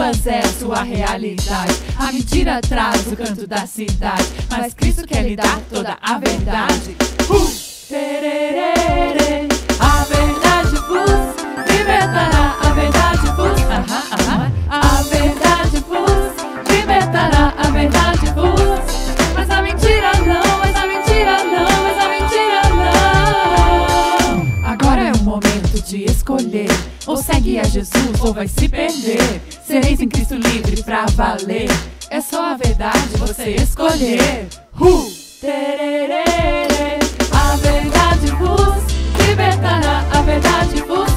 ruas é sua realidade. A mentira traz o canto da cidade, mas Cristo quer lhe dar toda a verdade. Tererere, a verdade vos libertará, a verdade vos, a verdade vos libertará, a verdade vos. Mas a mentira não, mas a mentira não, mas a mentira não. Agora é o momento de escolher, ou segue a Jesus ou vai se perder. Sereis em Cristo livre pra valer, é só a verdade você escolher. Tererere, a verdade vos libertará, a verdade vos,